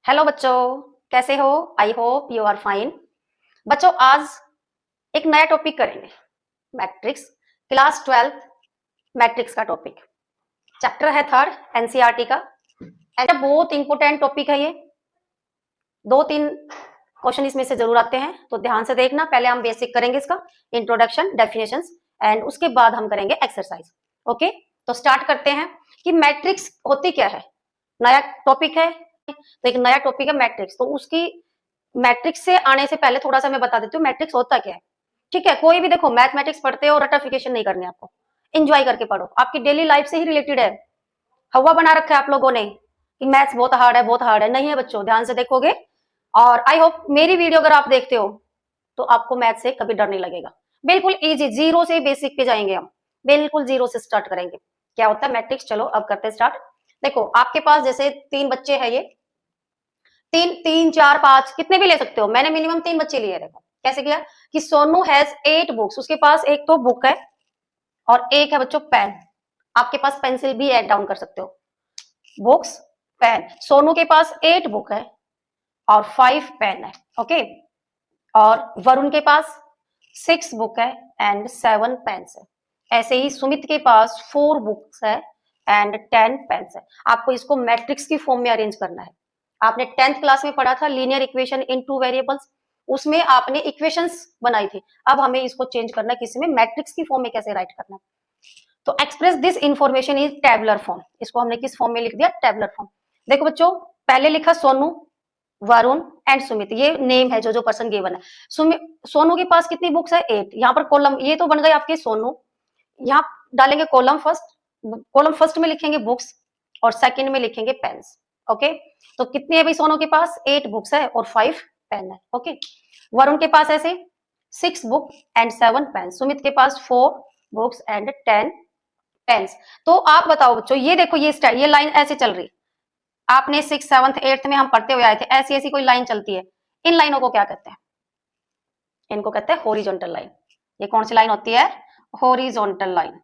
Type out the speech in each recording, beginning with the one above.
Hello बच्चों, कैसे हो? I hope you are fine. बच्चों, आज एक नया टॉपिक करेंगे। मैट्रिक्स, क्लास 12 मैट्रिक्स का टॉपिक। चैप्टर है थर्ड एनसीईआरटी का। ऐसा बहुत इंपॉर्टेंट टॉपिक है ये। 2-3 क्वेश्चन इसमें से जरूर आते हैं, तो ध्यान से देखना। पहले हम बेसिक करेंगे इसका, इंट्रोडक्शन, डेफिनेशंस, एंड उसके बाद हम करेंगे एक्सरसाइज। ओके, तो स्टार्ट करते हैं कि मैट्रिक्स होती क्या है। नया टॉपिक है, तो एक नया टॉपिक है मैट्रिक्स। तो उसकी मैट्रिक्स से आने से पहले थोड़ा सा मैं बता देती हूँ मैट्रिक्स होता क्या है। ठीक है, कोई भी देखो मैथमेटिक्स पढ़ते हो, रटाफिकेशन नहीं करनी आपको, एंजॉय करके पढ़ो, आपकी डेली लाइफ से ही रिलेटेड है। हवा बना रखा है आप लोगों ने कि मैथ्स बहुत हार्ड है, बहुत हार्ड है। नहीं है बच्चों, ध्यान से देखोगे और आई होप मेरी वीडियो अगर आप देखते हो तो आपको मैथ से कभी डर नहीं लगेगा। बिल्कुल इजी, जीरो से बेसिक पे जाएंगे हम, बिल्कुल जीरो से स्टार्ट करेंगे। क्या होता है मैट्रिक्स, चलो अब करते हैं स्टार्ट। देखो आपके पास जैसे 3 बच्चे हैं, ये 3, 4, 5 कितने भी ले सकते हो। मैंने मिनिमम 3 बच्चे लिए। देखो कैसे किया कि सोनू हैज 8 बुक्स, उसके पास एक तो बुक है और एक है बच्चों पेन। आपके पास पेंसिल भी ऐड डाउन कर सकते हो। Books, pen. सोनू के पास 8 बुक है और 5 पेन है। ओके, और वरुण के पास 6 बुक है एंड 7 पेन्स है। ऐसे ही सुमित के पास 4 बुक्स है एंड 10 पेन्स है। आपको इसको मैट्रिक्स की फॉर्म में अरेंज करना है। आपने 10th क्लास में पढ़ा था लीनियर इक्वेशन इन 2 वेरिएबल्स, उसमें आपने इक्वेशंस बनाई थी। अब हमें इसको चेंज करना है, किसी में मैट्रिक्स की फॉर्म में कैसे राइट करना है। तो express this information is tabular form. इसको हमने किस फॉर्म में लिख दिया? Tabular form. देखो बच्चों, पहले लिखा सोनू, वरुण एंड सुमित, ये नेम है जो पर्सन गिवन है। सोनू के पास कितनी बुक्स है? 8। यहाँ पर कॉलम, ये तो बन गए आपके सोनू। यहाँ डालेंगे कॉलम फर्स्ट, कॉलम फर्स्ट में लिखेंगे बुक्स और सेकंड में लिखेंगे पेन्स। ओके, तो कितनी है भाई? सोनू के पास 8 बुक्स है और 5 पेन है। ओके, वरुण के पास ऐसे 6 बुक एंड 7 पेन। सुमित के पास 4 बुक्स एंड 10 पेन्स। तो आप बताओ बच्चों, ये देखो ये लाइन ऐसे चल रही। आपने 6th 7th 8th में हम पढ़ते हुए आए थे, ऐसी ऐसी कोई लाइन चलती है। इन लाइनों को क्या कहते हैं? इनको कहते हैं हॉरिजॉन्टल लाइन। ये कौन सी लाइन होती है? Horizontal line.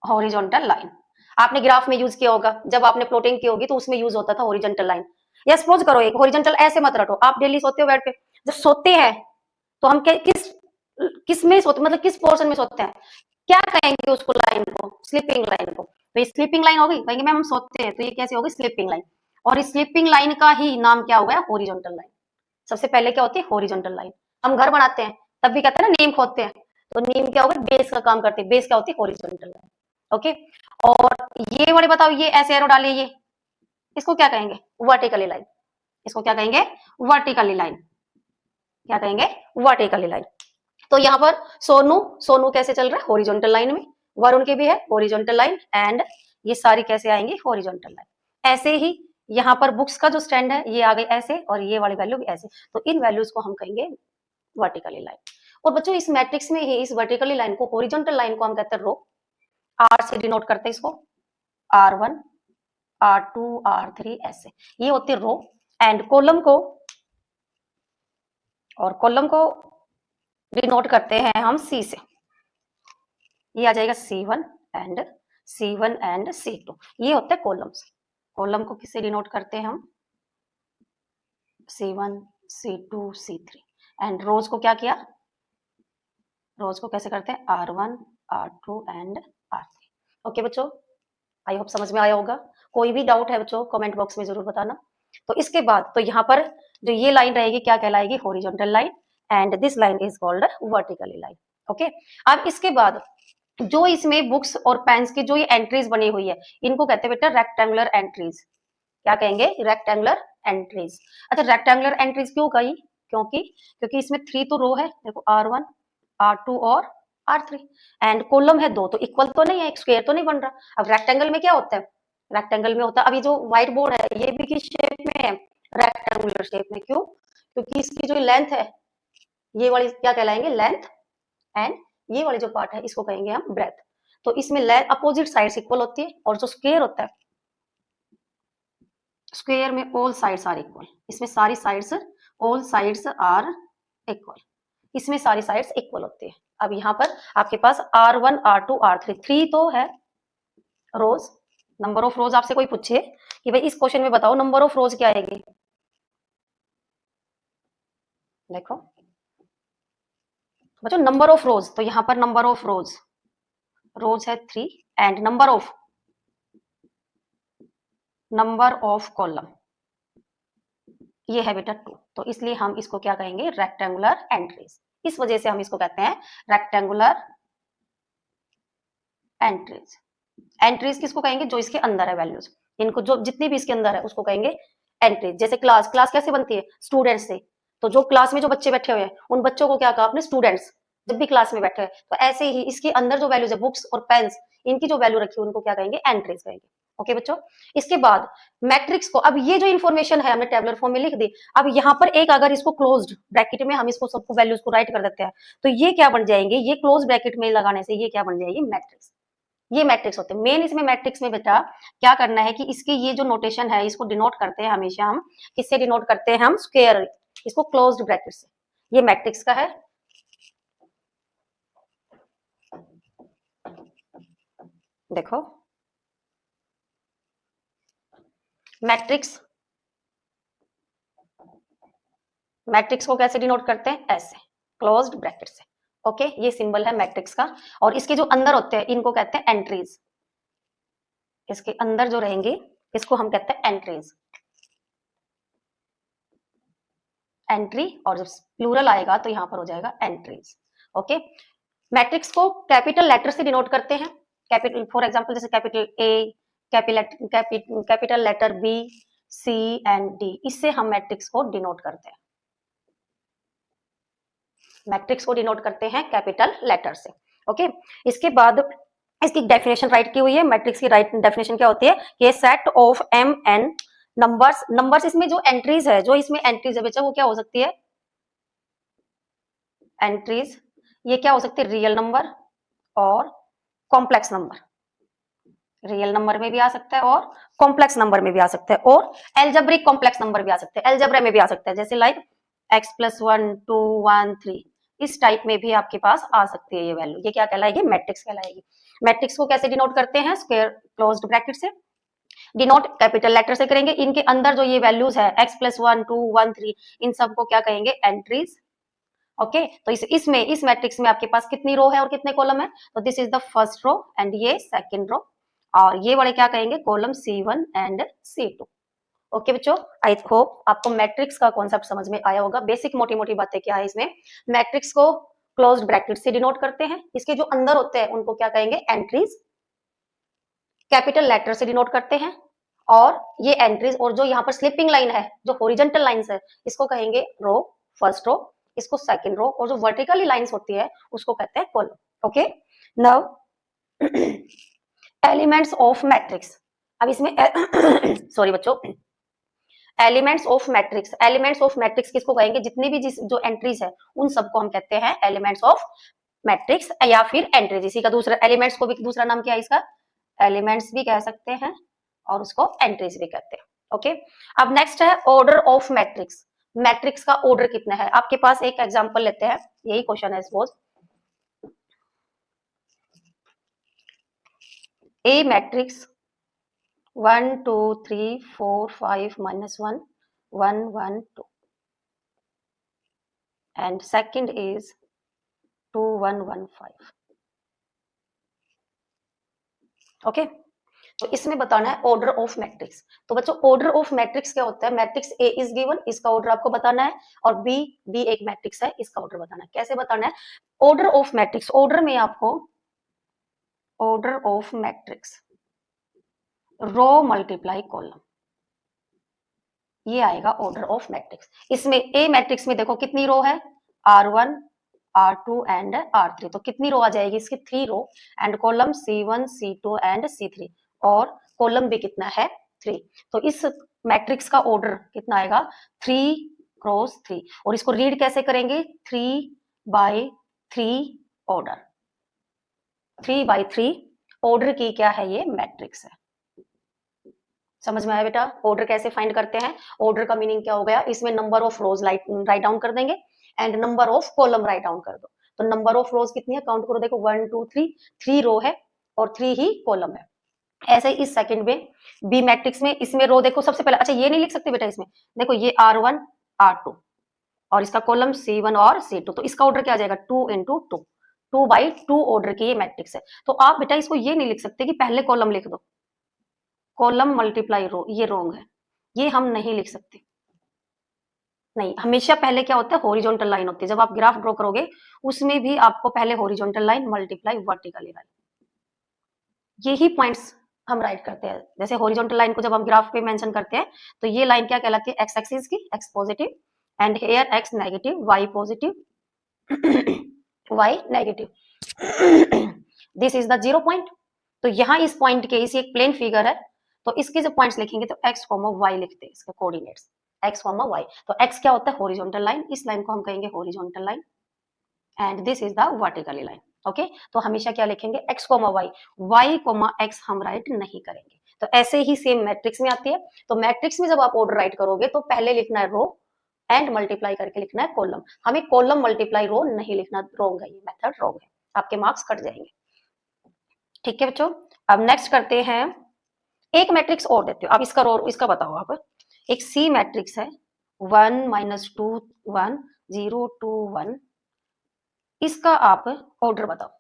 हॉरिजॉन्टल लाइन आपने ग्राफ में यूज किया होगा, जब आपने प्लॉटिंग की होगी तो उसमें यूज होता था हॉरिजॉन्टल लाइन। या सपोज करो, एक हॉरिजॉन्टल ऐसे मत रटो। आप डेली सोते हो बेड पे, जब सोते हैं तो हम किस में सोते, मतलब किस पोर्शन में सोते हैं? क्या कहेंगे उसको, लाइन को? स्लीपिंग लाइन को। तो ये स्लीपिंग लाइन होगी, कहेंगे मैम हम सोते हैं, तो ये कैसी होगी? Sleeping line. और इस स्लीपिंग लाइन का ही नाम क्या हो गया? Horizontal line. सबसे पहले क्या होती है? Horizontal line. हम घर बनाते हैं तब भी कहते हैं ना नींव खोदते हैं, तो नींव क्या होगा? बेस का काम करती है। बेस क्या होती है? Horizontal line. ओके, और ये वाले बताओ, ये ऐसे एरो डालिए, ये इसको क्या कहेंगे? Vertically line. इसको क्या कहेंगे? Vertically line. क्या कहेंगे? Vertically line. तो यहाँ पर सोनू कैसे चल रहा है? हॉरिजॉन्टल लाइन में। वरुण के भी है हॉरिजॉन्टल लाइन एंड ये सारी कैसे आएंगी? Horizontal line. ऐसे ही यहाँ पर बुक्स का जो स्टैंड है ये आ गई ऐसे, और ये वाली वैल्यू भी ऐसे। तो इन वैल्यूज को हम कहेंगे वर्टिकली लाइन। और बच्चों इस मैट्रिक्स में ही इस वर्टिकली लाइन को, हॉरिजॉन्टल लाइन को हम कहते हैं रो। आर से डिनोट करते हैं इसको, R1 R2 R3 ऐसे, ये होती है रो। एंड कॉलम को डिनोट करते हैं हम C से। ये आ जाएगा C1 एंड C2। ये होते हैं कॉलम्स। कॉलम को किससे डिनोट करते हैं हम? C1 C2 C3। एंड रोज को क्या किया? रोज को कैसे करते हैं? R1 R2 and R3। Okay बच्चों, आई होप समझ में आया होगा। कोई भी डाउट है बच्चों कमेंट बॉक्स में जरूर बताना। तो इसके बाद तो यहाँ पर जो ये लाइन रहेगी क्या कहलाएगी? Horizontal line. And this line is called vertically line. Okay, अब इसके बाद जो इसमें बुक्स और पेन्स की जो ये एंट्रीज बनी हुई है, इनको कहते हैं बेटा रेक्टेंगुलर एंट्रीज। क्या कहेंगे? Rectangular entries. अच्छा, रेक्टेंगुलर एंट्रीज क्यों कही? क्योंकि इसमें 3 तो रो है, देखो R1 R2 और R3। एंड कॉलम है 2, तो इक्वल तो नहीं है, एक स्क्वायर तो नहीं बन रहा। अब रेक्टेंगल में क्या होता है? रेक्टेंगल में होता है, अभी जो व्हाइट बोर्ड है ये भी किस शेप में है? रेक्टेंगुलर शेप में। क्यों? क्योंकि इसकी जो लेंथ है, ये वाली क्या कहलाएंगे? लेंथ। एंड ये वाली जो पार्ट है इसको कहेंगे हम ब्रेथ। तो इसमें लेंथ अपोजिट साइड्स इक्वल होती है, और जो स्क्वायर होता है, स्क्वायर में ऑल साइड्स आर इक्वल। इसमें सारी sides, all sides are equal, इसमें सारी साइड्स इक्वल होती है। अब यहाँ पर आपके पास R1 R2 R3 3 तो है रोज, नंबर ऑफ रोज आपसे कोई पूछे कि भाई इस क्वेश्चन में बताओ नंबर ऑफ रोज क्या आएगी, देखो बच्चों नंबर ऑफ रोज, तो यहां पर नंबर ऑफ रोज, रोज है 3 एंड नंबर ऑफ कॉलम ये है बेटा 2, तो इसलिए हम इसको क्या कहेंगे, रेक्टेंगुलर एंट्रीज। इस वजह से हम इसको कहते हैं रेक्टेंगुलर एंट्रीज। एंट्रीज किसको कहेंगे, जो इसके अंदर है वैल्यूज, इनको जो जितनी भी इसके अंदर है उसको कहेंगे एंट्रीज। जैसे क्लास, क्लास कैसे बनती है, स्टूडेंट्स से, तो जो क्लास में जो बच्चे बैठे हुए हैं उन बच्चों को क्या कहा आपने, स्टूडेंट्स, जब भी क्लास में बैठे हैं। तो ऐसे ही इसके अंदर जो वैल्यूज है, बुक्स और पेन्स, इनकी जो वैल्यू रखी है उनको क्या कहेंगे, एंट्रीज कहेंगे। ओके बच्चों, इसके बाद मैट्रिक्स को, अब ये जो इन्फॉर्मेशन है हमने टेबुलर फॉर्म में लिख दी, अब यहाँ पर एक अगर इसको क्लोज्ड ब्रैकेट में हम इसको सबको वैल्यूज को राइट कर देते हैं, तो ये क्या बन जाएंगे, ये क्लोज ब्रैकेट में लगाने से ये क्या बन जाएगी, मैट्रिक्स। ये मैट्रिक्स होते हैं। मेन इसमें मैट्रिक्स में बेटा क्या करना है कि इसकी ये जो नोटेशन है इसको डिनोट करते हैं हमेशा हम, किससे डिनोट करते हैं हम, स्क्वायर, इसको क्लोज्ड ब्रैकेट से। ये मैट्रिक्स का है। देखो मैट्रिक्स, मैट्रिक्स को कैसे डिनोट करते हैं, ऐसे क्लोज्ड ब्रैकेट से। ओके, ये सिंबल है मैट्रिक्स का। और इसके जो अंदर होते हैं इनको कहते हैं एंट्रीज, इसके अंदर जो रहेंगे इसको हम कहते हैं एंट्रीज, एंट्री, और जब प्लूरल आएगा तो यहां पर हो जाएगा एंट्रीज। ओके, मैट्रिक्स को कैपिटल लेटर से डिनोट करते हैं, कैपिटल, फॉर एग्जांपल जैसे capital A, capital letter B, C and D, इससे हम मैट्रिक्स को डिनोट करते हैं। मैट्रिक्स को डिनोट करते हैं कैपिटल लेटर से। ओके, इसके बाद इसकी डेफिनेशन राइट की हुई है। मैट्रिक्स की राइट डेफिनेशन क्या होती है, ये set of M N numbers, numbers इसमें जो एंट्रीज है, जो इसमें एंट्रीज है बच्चा वो क्या हो सकती है, एंट्रीज ये क्या हो सकती है, रियल नंबर और कॉम्प्लेक्स नंबर। रियल नंबर में भी आ सकता है और कॉम्प्लेक्स नंबर में भी आ सकता है, और एल्जेब्रिक कॉम्प्लेक्स नंबर भी आ सकते हैं, एल्जेब्रा में भी आ सकता है, जैसे लाइक x+1 2 1 3, इस टाइप में भी आपके पास आ सकती है ये वैल्यू। ये क्या कहलाएगी, मैट्रिक्स कहलाएगी। मैट्रिक्स को कैसे डिनोट करते हैं, स्क्वायर क्लोज्ड ब्रैकेट से डिनोट, कैपिटल लेटर से करेंगे। इनके अंदर जो ये वैल्यूज है x+1 2 1 3, इन सबको क्या कहेंगे, एंट्रीज। ओके, तो इसमें इस मैट्रिक्स में आपके पास कितनी रो है और कितने कॉलम है, तो this is the first row and ये सेकंड रो, और ये वाले क्या कहेंगे, column C1 and C2। Okay बच्चों, आई होप आपको मैट्रिक्स का कॉन्सेप्ट समझ में आया होगा। बेसिक मोटी मोटी बातें क्या है इसमें, मैट्रिक्स को क्लोज्ड ब्रैकेट से डिनोट करते हैं, इसके जो अंदर होते हैं उनको क्या कहेंगे, एंट्रीज, कैपिटल लेटर से डिनोट करते हैं, और ये एंट्रीज, और जो यहाँ पर स्लिपिंग लाइन है, जो हॉरिजॉन्टल लाइंस है, इसको कहेंगे रो, फर्स्ट रो, इसको सेकंड रो, और जो वर्टिकली लाइंस होती है उसको कहते हैं column. Okay, now elements of matrix. अब इसमें सॉरी बच्चों, elements of matrix, elements of matrix किसको कहेंगे, जितनी भी जो एंट्रीज है उन सबको हम कहते हैं एलिमेंट्स ऑफ मैट्रिक्स, या फिर एंट्रीज। इसी का दूसरा, एलिमेंट्स को भी दूसरा नाम क्या है इसका, एलिमेंट्स भी कह सकते हैं और उसको एंट्रीज भी कहते हैं। ओके, अब नेक्स्ट है ऑर्डर ऑफ मैट्रिक्स। मैट्रिक्स का ऑर्डर कितना है, आपके पास एक एग्जांपल लेते हैं, यही क्वेश्चन है suppose A matrix 1 2 3 4 5 -1 1 1 2 and second is 2 1 1 5। Okay, तो इसमें बताना है ऑर्डर ऑफ मैट्रिक्स। तो बच्चों ऑर्डर ऑफ मैट्रिक्स क्या होता है, मैट्रिक्स ए इज गिवन, इसका ऑर्डर आपको बताना है, और बी एक मैट्रिक्स है, इसका ऑर्डर बताना है। कैसे बताना है, ऑर्डर ऑफ मैट्रिक्स, ऑर्डर में आपको order of matrix row multiply column, ये आएगा ऑर्डर ऑफ मैट्रिक्स। इसमें ए मैट्रिक्स में देखो कितनी रो है, R1 R2 एंड R3, तो कितनी रो आ जाएगी इसकी, 3 रो, and column C1 C2 and C3, और कॉलम भी कितना है, 3। तो इस मैट्रिक्स का ऑर्डर कितना आएगा, 3 क्रॉस 3, और इसको रीड कैसे करेंगे, 3/3 ऑर्डर, 3/3 ऑर्डर की क्या है, ये मैट्रिक्स है। समझ में आया बेटा, ऑर्डर कैसे फाइंड करते हैं, ऑर्डर का मीनिंग क्या हो गया, इसमें number of rose write down कर देंगे and number of column write down कर दो। तो नंबर ऑफ रोज कितनी है, काउंट करो, देखो 1 2 3, 3 रो है और 3 ही कॉलम है। ऐसे ही इस सेकंड में बी मैट्रिक्स में, इसमें रो देखो सबसे पहले, अच्छा ये नहीं लिख सकते बेटा, इसमें देखो ये R1 R2 और इसका कॉलम C1 और C2, तो इसका ऑर्डर क्या आ जाएगा 2 into 2, 2/2 ऑर्डर की ये मैट्रिक्स है। तो आप बेटा इसको ये नहीं लिख सकते कि पहले कॉलम लिख दो, कॉलम मल्टीप्लाई रो, ये रॉन्ग है, ये हम नहीं लिख सकते। नहीं, हमेशा पहले क्या होता है, हॉरिजॉन्टल लाइन होती है। जब आप ग्राफ ड्रॉ करोगे उसमें भी आपको पहले horizontal line multiply vertical line, यही पॉइंट्स हम राइट करते हैं। जैसे हॉरिजॉन्टल लाइन को जब हम ग्राफ पे मेंशन करते हैं तो ये लाइन क्या कहलाती है, एक्स एक्सिस की, X positive and here X negative, Y positive, Y negative, this is the 0 point. तो यहाँ इस पॉइंट के, इसी एक प्लेन फिगर है, तो इसके जो पॉइंट्स लिखेंगे तो एक्स कॉमा वाई लिखते हैं, इसके कोऑर्डिनेट्स एक्स कॉमा वाई। तो एक्स क्या होता है, हॉरिजॉन्टल लाइन, इस लाइन को हम कहेंगे horizontal line and this is the vertical line. Okay, तो हमेशा क्या लिखेंगे, X comma Y, Y comma X हम राइट नहीं करेंगे। तो ऐसे ही सेम मैट्रिक्स में आती है। तो मैट्रिक्स में जब आप ऑर्डर राइट करोगे तो पहले लिखना है रो एंड मल्टीप्लाई करके लिखना है कॉलम, हमें कॉलम मल्टीप्लाई रो नहीं लिखना, रॉन्ग है, ये मेथड रॉन्ग है, आपके मार्क्स कट जाएंगे। ठीक है बच्चों, अब नेक्स्ट करते हैं, एक मैट्रिक्स और देते हो आप, इसका रो, इसका बताओ आप। एक सी मैट्रिक्स है 1 -2 1 0 2 1, इसका आप ऑर्डर बताओ।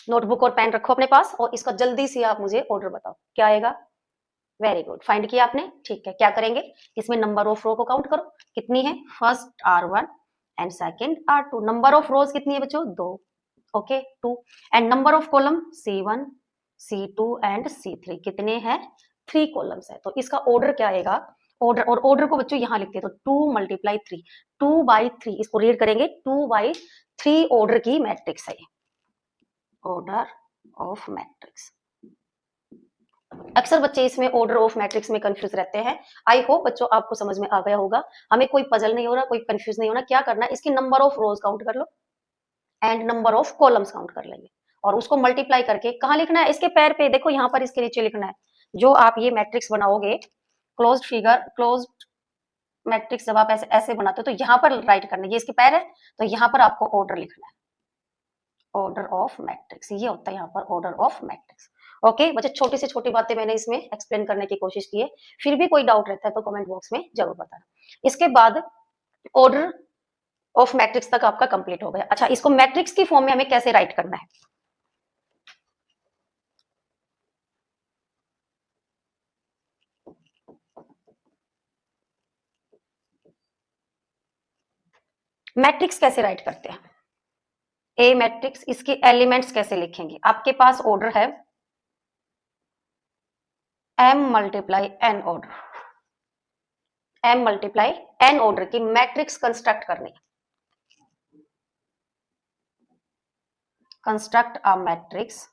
नोटबुक और पेन रखो अपने पास और इसका जल्दी से आप मुझे ऑर्डर बताओ क्या आएगा। वेरी गुड, फाइंड किया आपने, ठीक है। क्या करेंगे, इसमें नंबर ऑफ रो को काउंट करो, कितनी है, first R1 and second R2, number of रोज कितनी है बच्चों, 2, okay 2, and number of column C1 C2 and C3, कितने हैं, 3 कॉलम्स है। तो इसका ऑर्डर क्या आएगा, ऑर्डर, और ऑर्डर को बच्चों यहाँ लिखते हैं, तो 2 × 3, 2/3, इसको रीड करेंगे 2/3 ऑर्डर की मैट्रिक्स है, ऑर्डर ऑफ मैट्रिक्स। अक्सर बच्चे इसमें ऑर्डर ऑफ मैट्रिक्स में कंफ्यूज रहते हैं। आई होप बच्चों आपको समझ में आ गया होगा, हमें कोई पजल नहीं हो रहा, कोई कंफ्यूज नहीं होना। क्या करना है, इसकी नंबर ऑफ रोज काउंट कर लो and number of columns count कर लेंगे और उसको मल्टीप्लाई करके कहाँ लिखना है, इसके पैर पे, देखो यहाँ पर इसके नीचे लिखना है। जो आप ये मैट्रिक्स बनाओगे, क्लोज्ड फिगर, क्लोज्ड मैट्रिक्स जब आप ऐसे ऐसे बनाते हो तो यहाँ पर राइट करना है, ये इसके पैर है, तो यहाँ पर आपको ऑर्डर लिखना है, ऑर्डर ऑफ मैट्रिक्स, ये होता है यहाँ पर ऑर्डर ऑफ मैट्रिक्स। ओके बच्चे, छोटी से छोटी बातें मैंने इसमें एक्सप्लेन करने की कोशिश की है, फिर भी कोई डाउट रहता है तो कमेंट बॉक्स में जरूर बताना। इसके बाद ऑर्डर ऑफ मैट्रिक्स तक आपका कंप्लीट हो गया। अच्छा, इसको मैट्रिक्स की फॉर्म में हमें कैसे राइट करना है, मैट्रिक्स कैसे राइट करते हैं, ए मैट्रिक्स, इसके एलिमेंट्स कैसे लिखेंगे। आपके पास ऑर्डर है m × n order, m × n order की मैट्रिक्स कंस्ट्रक्ट करनी है, कंस्ट्रक्ट अ मैट्रिक्स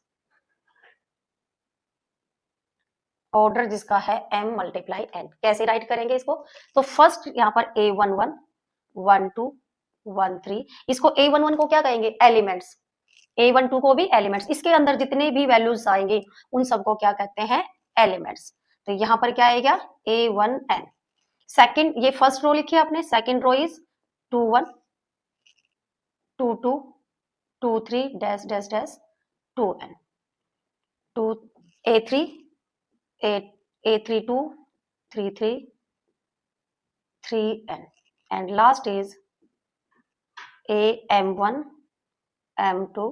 ऑर्डर जिसका है m × n। कैसे राइट करेंगे इसको, तो फर्स्ट यहाँ पर A11 12 13, इसको A11 को क्या कहेंगे, एलिमेंट्स, A12 को भी एलिमेंट्स, इसके अंदर जितने भी वैल्यूज आएंगे उन सबको क्या कहते हैं, एलिमेंट्स। तो यहाँ पर क्या आएगा, A1n। सेकंड, ये फर्स्ट रो लिखी है आपने, second row is 21 22 23 dash dash dash 2n, 2 A3 A32 33 3n, and last is M1 M2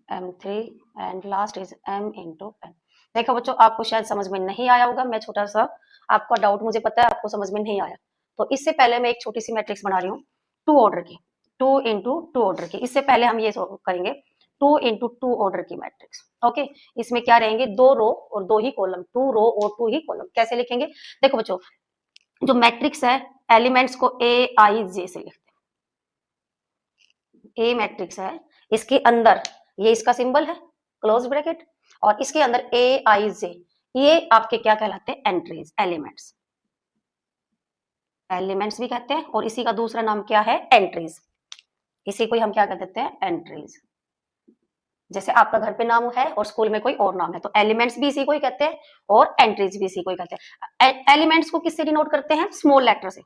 M3 and last is M into n। देखो बच्चों, आपको शायद समझ में नहीं आया होगा, मैं छोटा सा आपका डाउट मुझे पता है आपको समझ में नहीं आया, तो इससे पहले मैं एक छोटी सी मैट्रिक्स बना रही हूँ 2 ऑर्डर की, 2 × 2 ऑर्डर की। इससे पहले हम ये करेंगे 2 × 2 ऑर्डर की मैट्रिक्स। ओके, इसमें क्या रहेंगे, 2 रो और 2 ही कॉलम, 2 रो और 2 ही कॉलम। कैसे लिखेंगे, देखो बच्चों, जो मैट्रिक्स है एलिमेंट्स को AIJ से लिखते हैं। ए मैट्रिक्स है, इसके अंदर ये इसका सिंबल है क्लोज ब्रैकेट, और इसके अंदर AIJ, ये आपके क्या कहलाते हैं, एंट्रीज, एलिमेंट्स, एलिमेंट्स भी कहते हैं, और इसी का दूसरा नाम क्या है, एंट्रीज। इसी को हम क्या कह देते हैं, एंट्रीज। जैसे आपका घर पे नाम है और स्कूल में कोई और नाम है, तो एलिमेंट्स भी इसी को ही कहते हैं और एंट्रीज भी इसी को ही कहते हैं। एलिमेंट्स को किससे डिनोट करते हैं, स्मॉल लेटर से,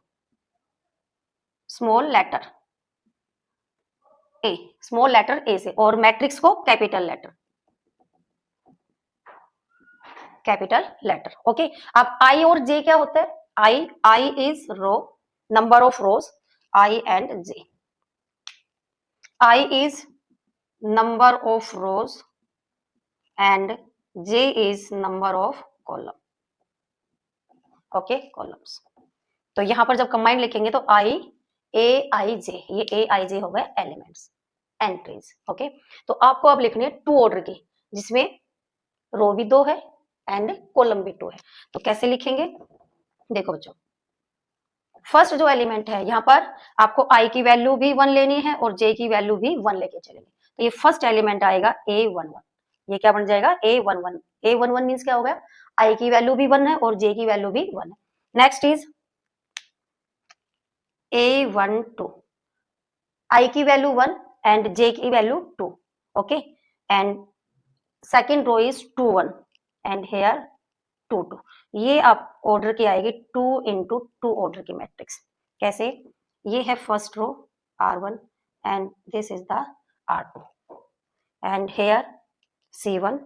small letter a, small letter a से, और मैट्रिक्स को capital letter capital letter. Okay, अब आई और जे क्या होता है? I is row, number of rows, i and j. I is number of rows and j is number of column. Okay, columns. तो यहां पर जब कंबाइंड लिखेंगे तो आई जे, ये AIJ हो गए एलिमेंट्स, एंट्रीज। ओके, तो आपको अब लिखने टू ऑर्डर की, जिसमें रो भी 2 है एंड कॉलम भी 2 है। तो कैसे लिखेंगे? देखो बच्चों, फर्स्ट जो एलिमेंट है यहाँ पर आपको आई की वैल्यू भी 1 लेनी है और जे की वैल्यू भी 1 लेके चलेंगे। तो ये फर्स्ट एलिमेंट आएगा A11। ये क्या बन जाएगा? A11। A11 मीन्स क्या हो गया? आई की वैल्यू भी 1 है और जे की वैल्यू भी 1 है। नेक्स्ट इज A12, आई की वैल्यू 1 एंड जे की value 2। Okay, and second row is 2 1 and here 2 2। ये आप ऑर्डर की आएगी 2 into 2 ऑर्डर की मैट्रिक्स। कैसे? ये है first row R1 and this is the R2 and here C1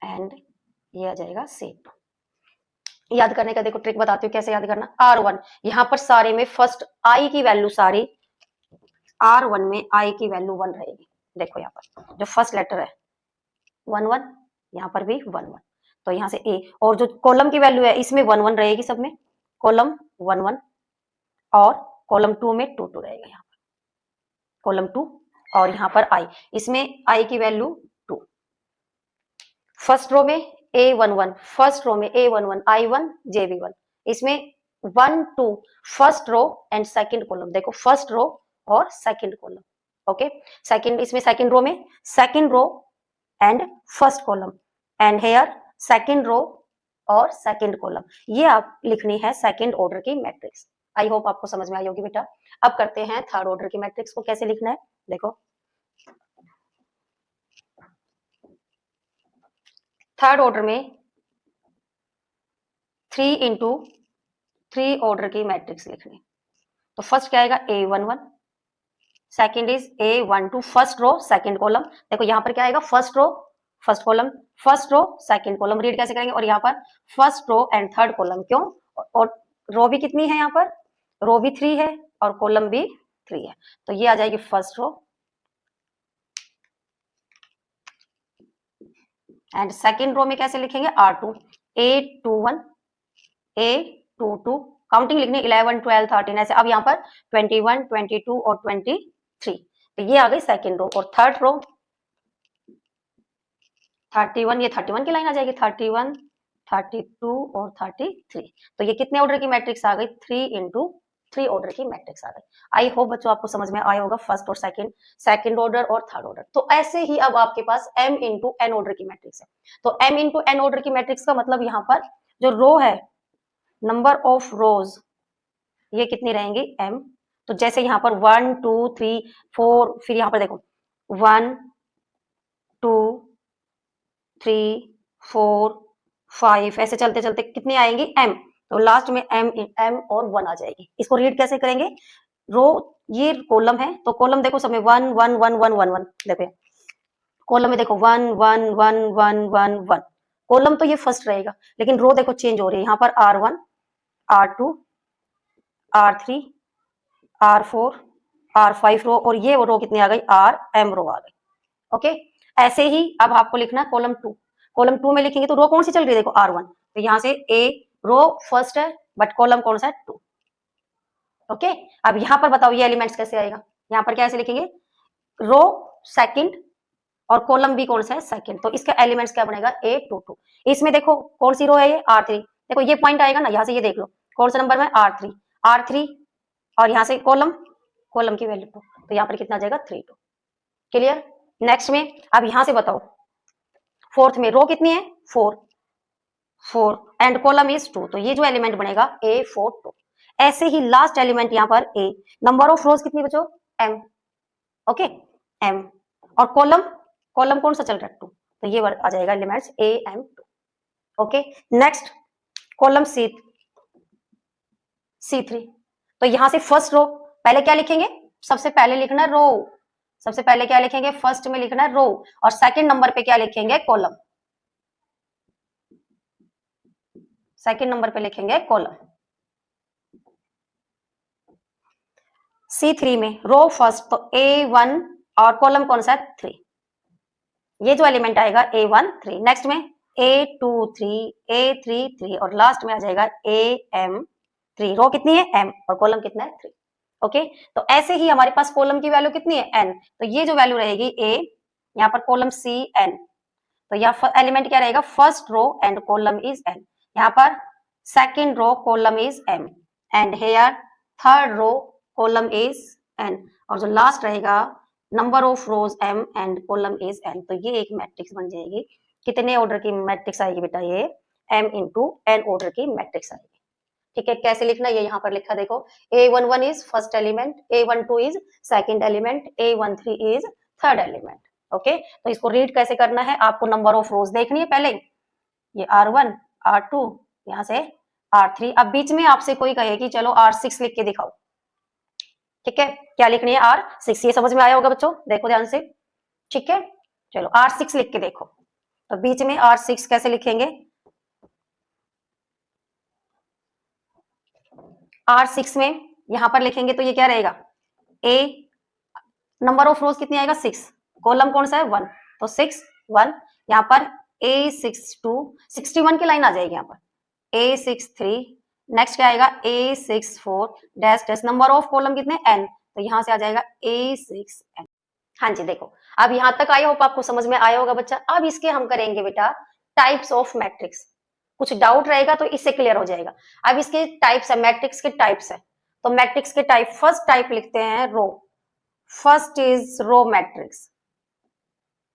and ये आ जाएगा C2। याद करने का देखो ट्रिक बताती हूँ कैसे याद करना। R1 यहाँ पर सारे में फर्स्ट आई की वैल्यू सारी R1 में आई की वैल्यू 1 रहेगी। देखो यहाँ पर जो फर्स्ट लेटर है 1 1, यहाँ पर भी 1 1। तो यहाँ से A, और जो कॉलम की वैल्यू है इसमें 1 1 रहेगी, सब में कॉलम 1 1 और कॉलम 2 में 2 2 रहेगा। यहाँ पर कॉलम 2 और यहाँ पर आई, इसमें आई की वैल्यू 2। फर्स्ट रो में A11, फर्स्ट रो में A11 I1 JB1, इसमें 1 2 first row and second column. देखो फर्स्ट रो और सेकंड कॉलम। ओके, सेकंड, इसमें सेकंड रो में second row and first column and here second row और सेकंड कॉलम। ये आप लिखनी है सेकंड ऑर्डर की मैट्रिक्स। आई होप आपको समझ में आई होगी बेटा। अब करते हैं थर्ड ऑर्डर की मैट्रिक्स को कैसे लिखना है। देखो थर्ड ऑर्डर में 3 into 3 ऑर्डर की मैट्रिक्स लिखनी। तो फर्स्ट क्या आएगा? A11, second is A12, first row second column. देखो यहाँ पर क्या आएगा? First row first column, first row second column. Read कैसे करेंगे? और यहाँ पर first row and third column. क्यों? और रो भी कितनी है? यहाँ पर रो भी 3 है और कॉलम भी 3 है। तो ये आ जाएगी first row and second row में कैसे लिखेंगे? R2, A21 A22, काउंटिंग लिखनी 11 12 13 ऐसे। अब यहाँ पर 21 22 और 23। तो ये आ गई सेकंड रो। और थर्ड रो 31, ये 31 की लाइन आ जाएगी, 31 32 और 33। तो ये कितने ऑर्डर की मैट्रिक्स आ गई? 3 into 3 ऑर्डर की मैट्रिक्स आ गई। आई होप बच्चों आपको समझ में आया होगा फर्स्ट और सेकंड ऑर्डर और थर्ड ऑर्डर। तो ऐसे ही अब आपके पास m into n ऑर्डर की मैट्रिक्स है। तो m into n ऑर्डर की मैट्रिक्स का मतलब यहाँ पर जो रो है, नंबर ऑफ रोज, ये कितनी रहेंगी? m। तो जैसे यहाँ पर 1 2 3 4, फिर यहाँ पर देखो 1 2 3 4 5, ऐसे चलते चलते कितनी आएंगी? m। तो लास्ट में m और 1 आ जाएगी। इसको रीड कैसे करेंगे? रो, ये कॉलम है तो कॉलम देखो सब में 1 1 1 1 1 1। देखो कॉलम में देखो 1 1 1 1 1 1। कॉलम तो ये फर्स्ट रहेगा, लेकिन रो देखो चेंज हो रही है। यहाँ पर R1 R2 R3 R4 R5 रो, और ये रो कितनी आ गई? RM रो आ गई। ओके, ऐसे ही अब आपको लिखना कॉलम 2। कॉलम 2 में लिखेंगे तो रो कौन सी चल रही है? देखो R1। तो यहाँ से A रो फर्स्ट है बट कॉलम कौन सा है? 2। ओके, अब यहाँ पर बताओ ये एलिमेंट्स कैसे आएगा? यहाँ पर कैसे लिखेंगे? रो सेकंड और कॉलम भी कौन सा है? सेकंड। तो इसका एलिमेंट्स क्या बनेगा? A22। इसमें देखो कौन सी रो है? ये R3। देखो ये पॉइंट आएगा ना, यहाँ से ये देख लो कौन सा नंबर में? R3 और यहाँ से कॉलम की वैल्यू 2। तो यहाँ पर कितना आ जाएगा? 3 2। क्लियर? नेक्स्ट में अब यहाँ से बताओ फोर्थ में रो कितनी है? 4 एंड कॉलम इज 2। तो ये जो एलिमेंट बनेगा A42। ऐसे ही लास्ट एलिमेंट यहाँ पर A, नंबर ऑफ रोज कितनी बचो? M। ओके, M और कॉलम कौन सा चल रहा है? 2। तो ये आ जाएगा elements AM2। Okay, next column C3। तो यहां से फर्स्ट रो पहले क्या लिखेंगे? सबसे पहले लिखना रो। सबसे पहले क्या लिखेंगे? फर्स्ट में लिखना है रो और सेकंड नंबर पे क्या लिखेंगे? कॉलम। सेकंड नंबर पे लिखेंगे कॉलम। C3 में रो फर्स्ट तो A1 और कॉलम कौन सा है 3, ये जो एलिमेंट आएगा A1 3, नेक्स्ट में A2 3, A3 3 और लास्ट में आ जाएगा AM3। रो कितनी है M और कॉलम कितना है 3। ओके, तो ऐसे ही हमारे पास कॉलम की वैल्यू कितनी है n, तो ये जो वैल्यू रहेगी A, यहाँ पर कॉलम C n, तो यहाँ एलिमेंट क्या रहेगा first row and column is n, यहाँ पर second row column is m and here third row column is n और जो लास्ट रहेगा number of rows m and column is n। तो ये एक मैट्रिक्स बन जाएगी। कितने ऑर्डर की मैट्रिक्स आएगी बेटा, ये m इंटू n ऑर्डर की मैट्रिक्स आएगी। ठीक है, कैसे लिखना ये यहाँ पर लिखा देखो, A11 is first element, A12 is second element, A13 is third element. Okay, तो इसको रीड कैसे करना है, आपको नंबर ऑफ रोज देखनी है पहले, ये R1 R2 यहाँ से R3। अब बीच में आपसे कोई कहे कि चलो R6 लिख के दिखाओ, ठीक है, क्या लिखनी है R6, ये समझ में आया होगा बच्चों, देखो ध्यान से। ठीक है, चलो R6 लिख के देखो, तो बीच में R6 कैसे लिखेंगे, R6 में यहां पर लिखेंगे तो ये क्या रहेगा, A नंबर ऑफ रोज कितनी आएगा 6, कॉलम कौन सा है 1, तो 6 1, यहाँ पर A62 61 की लाइन आ जाएगी, यहाँ पर A63, नेक्स्ट क्या आएगा A64 dash dash, number of column कितने n, तो यहाँ से आ जाएगा A6n। हाँ जी, देखो अब यहाँ तक आया होगा, आपको समझ में आया होगा बच्चा। अब इसके हम करेंगे बेटा टाइप्स ऑफ मैट्रिक्स, कुछ डाउट रहेगा तो इससे क्लियर हो जाएगा। अब इसके टाइप्स है, मैट्रिक्स के टाइप्स है, तो मैट्रिक्स के टाइप, फर्स्ट टाइप लिखते हैं row, first is row matrix,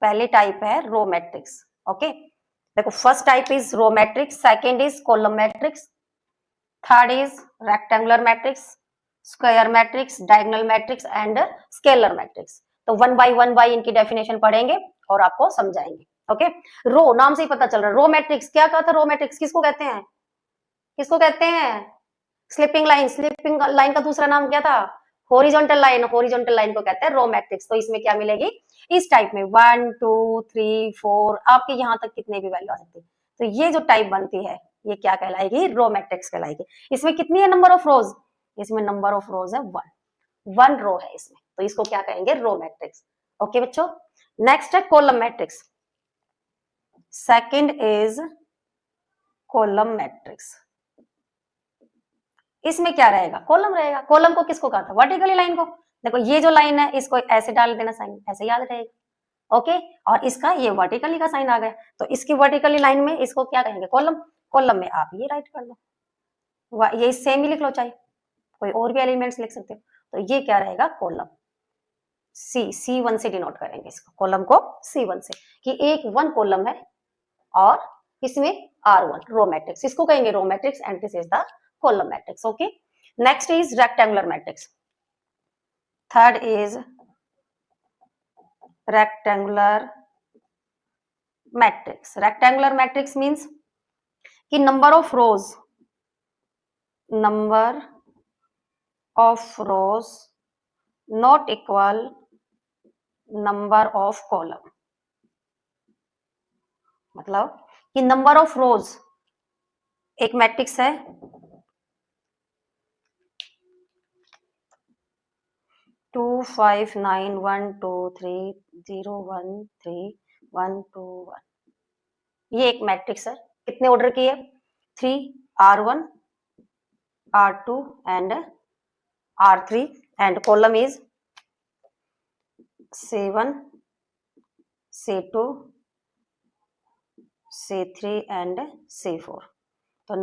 पहले टाइप है रो मैट्रिक्स। ओके, देखो first type is row matrix, second is column matrix, third is rectangular matrix, square matrix, diagonal matrix and scalar matrix. तो one by इनकी definition पढ़ेंगे और आपको समझाएंगे। Okay, रो नाम से ही पता चल रहा है, रो मैट्रिक्स क्या कहा था, रो मैट्रिक्स किसको कहते हैं, किसको कहते हैं, स्लिपिंग लाइन, स्लिपिंग लाइन का दूसरा नाम क्या था, हॉरिजॉन्टल लाइन, हॉरिजॉन्टल लाइन को कहते हैं रो मैट्रिक्स। तो इसमें क्या मिलेगी, इस टाइप में 1 2 3 4 आपके यहाँ तक कितने भी वैल्यू आ सकती है, तो ये जो टाइप बनती है ये क्या कहलाएगी, रो मैट्रिक्स कहलाएगी। इसमें कितनी है नंबर ऑफ रोज, इसमें नंबर ऑफ रोज है 1 रो है इसमें, तो इसको क्या कहेंगे रो मैट्रिक्स। ओके बच्चों, नेक्स्ट है column matrix, second is column matrix. इसमें क्या रहेगा, कॉलम रहेगा, कॉलम को किसको कहा था, वर्टिकली लाइन को। देखो ये जो लाइन है इसको ऐसे डाल देना साइन, ऐसे याद रहेगा। ओके, और इसका ये वर्टिकली का साइन आ गया, तो इसकी वर्टिकली लाइन में इसको क्या कहेंगे, कॉलम। कॉलम में आप ये राइट कर लो, ये सेम ही लिख लो, चाहे कोई और भी एलिमेंट्स लिख सकते हो। तो ये क्या रहेगा, कॉलम। C1 से डिनोट करेंगे इसको, कॉलम को C1 से, कि एक 1 कॉलम है और इसमें R1 रो मैट्रिक्स, इसको कहेंगे row matrix and this is the column matrix. Okay, next is rectangular matrix, third is rectangular matrix. Rectangular matrix means कि number of rows not equal number of column, मतलब कि number of रोज, एक matrix है 2 5 9 1 2 3 0 1 3 1 2 1, ये एक matrix है, कितने order की है 3, R1 R2 and R3 and column is C1 C2 C3 and C4। तो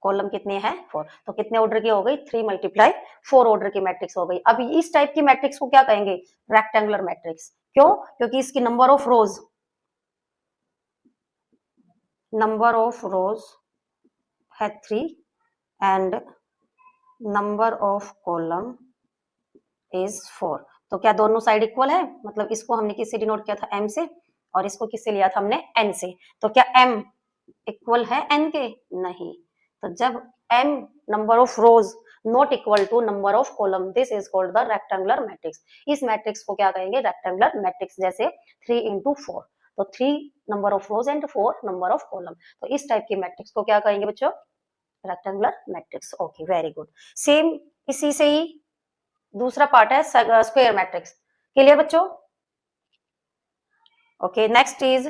कॉलम कितने हैं 4, तो कितने ऑर्डर की हो गई 3 × 4 ऑर्डर की मैट्रिक्स हो गई। अब इस टाइप की मैट्रिक्स को क्या कहेंगे, रेक्टेंगुलर मैट्रिक्स। क्यों, क्योंकि इसकी नंबर ऑफ रोज है 3 and number of column is 4। तो क्या दोनों साइड इक्वल है, मतलब इसको हमने किससे डिनोट किया था m से, और इसको किससे लिया था हमने n से। तो क्या m इक्वल है n के, नहीं। तो जब m number of rows not equal to number of column, this is called the rectangular matrix. इस मैट्रिक्स को क्या कहेंगे, रेक्टेंगुलर मैट्रिक्स। जैसे 3 × 4, तो 3 number of rows and 4 number of column, तो इस टाइप की मैट्रिक्स को क्या कहेंगे बच्चों, rectangular matrix. Okay, very good. Same इसी से ही दूसरा पार्ट है स्क्वायर मैट्रिक्स। क्लियर बच्चों? Okay, next is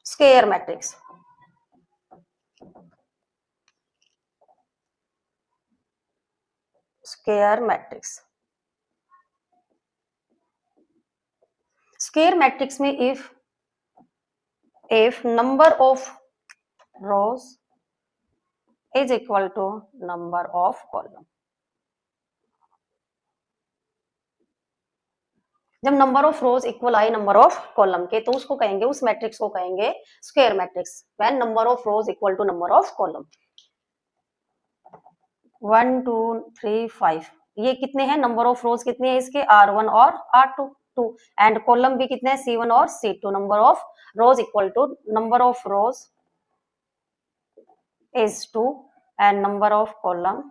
square matrix. Square matrix, square matrix में if number of rows is equal to number of column, जब नंबर ऑफ रोज इक्वल आए number of column के तो उसको कहेंगे, उस मैट्रिक्स को कहेंगे square matrix. When number of rows equal to number of column. 1 2 3 5, ये कितने हैं नंबर ऑफ रोज, कितने हैं इसके R1 और R2 2, एंड कॉलम भी कितने हैं C1 और C2। Number of rows equal to number of rows is 2 and number of column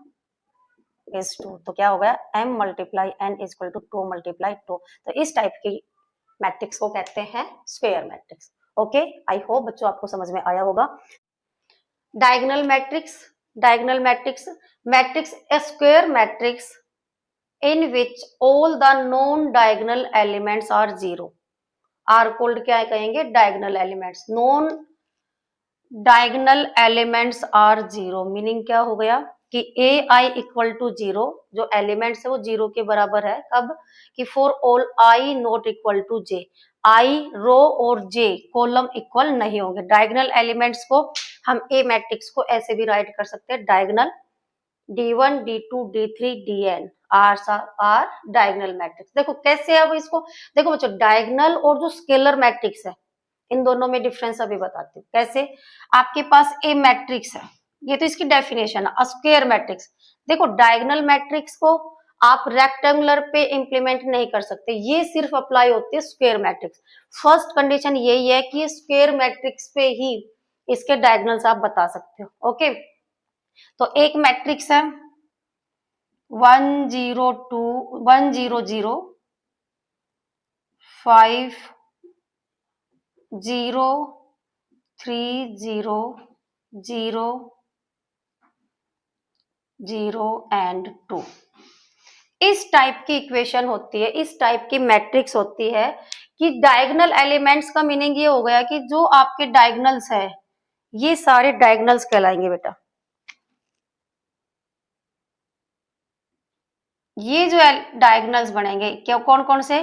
is 2। तो क्या हो गया m multiply n is equal to 2 multiply 2। तो इस टाइप की मैट्रिक्स को कहते हैं square matrix. Okay, I hope बच्चों आपको समझ में आया होगा। Diagonal matrix, diagonal matrix, matrix A square matrix in which all the non diagonal elements are zero are called क्या कहेंगे diagonal elements। non diagonal elements are zero meaning क्या हो गया कि ai इक्वल टू 0, जो एलिमेंट्स है वो 0 के बराबर है। कब कि for all i not equal to j, i row और j कॉलम इक्वल नहीं होंगे। डायगोनल एलिमेंट्स को हम ए मैट्रिक्स को ऐसे भी राइट कर सकते हैं, diagonal d1 d2 d3 dn are diagonal matrix. देखो कैसे है वो, इसको देखो बच्चों, डायगोनल और जो स्केलर मैट्रिक्स है इन दोनों में डिफरेंस अभी बताती हूँ कैसे। आपके पास ए मैट्रिक्स है, ये तो इसकी डेफिनेशन है स्क्वायर मैट्रिक्स। देखो डायगोनल मैट्रिक्स को आप रेक्टेंगुलर पे इंप्लीमेंट नहीं कर सकते, ये सिर्फ अप्लाई होती है स्क्वायर मैट्रिक्स। फर्स्ट कंडीशन यही है कि स्क्वायर मैट्रिक्स पे ही इसके डायगोनल्स आप बता सकते हो। ओके, तो एक मैट्रिक्स है 1 0 2 1 0 0 5 0 3 0 0 0 एंड 2। इस टाइप की इक्वेशन होती है, इस टाइप की मैट्रिक्स होती है कि डायगोनल एलिमेंट्स का मीनिंग ये हो गया कि जो आपके डायगोनल्स है ये सारे डायगोनल्स कहलाएंगे बेटा। ये जो डायगोनल्स बनेंगे क्या, कौन कौन से,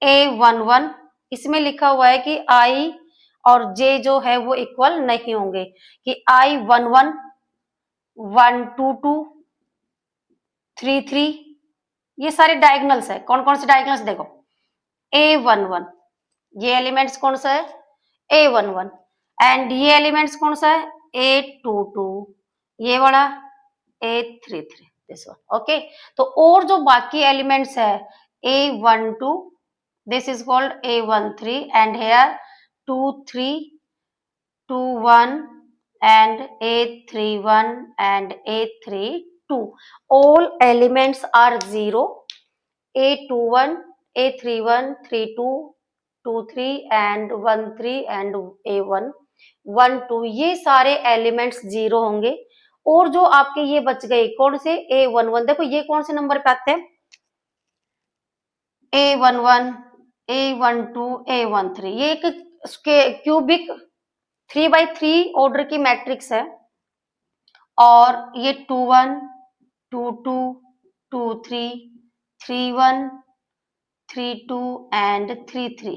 A11, इसमें लिखा हुआ है कि I और J जो है वो इक्वल नहीं होंगे, कि I11 1 2 2 3 3, ये सारे डायगोनल्स है। कौन कौन से डायगोनल्स, देखो A11 ये एलिमेंट्स कौन सा है A11, एंड ये एलिमेंट्स कौन सा है A22, ये वाला A33, दिस वन। ओके, तो और जो बाकी एलिमेंट्स है A12, this is called A13, and here 2 3 2 1 and A31 and A32, all elements are 0, A21 A31 32 23 and 13 and A1 1 2, ये सारे एलिमेंट्स 0 होंगे। और जो आपके ये बच गए कौन से A11, देखो ये कौन से नंबर पे आते हैं A11 A12 A13, ये एक क्यूबिक 3x3 ऑर्डर की मैट्रिक्स है, और ये 21 22 23 31 32 एंड 33।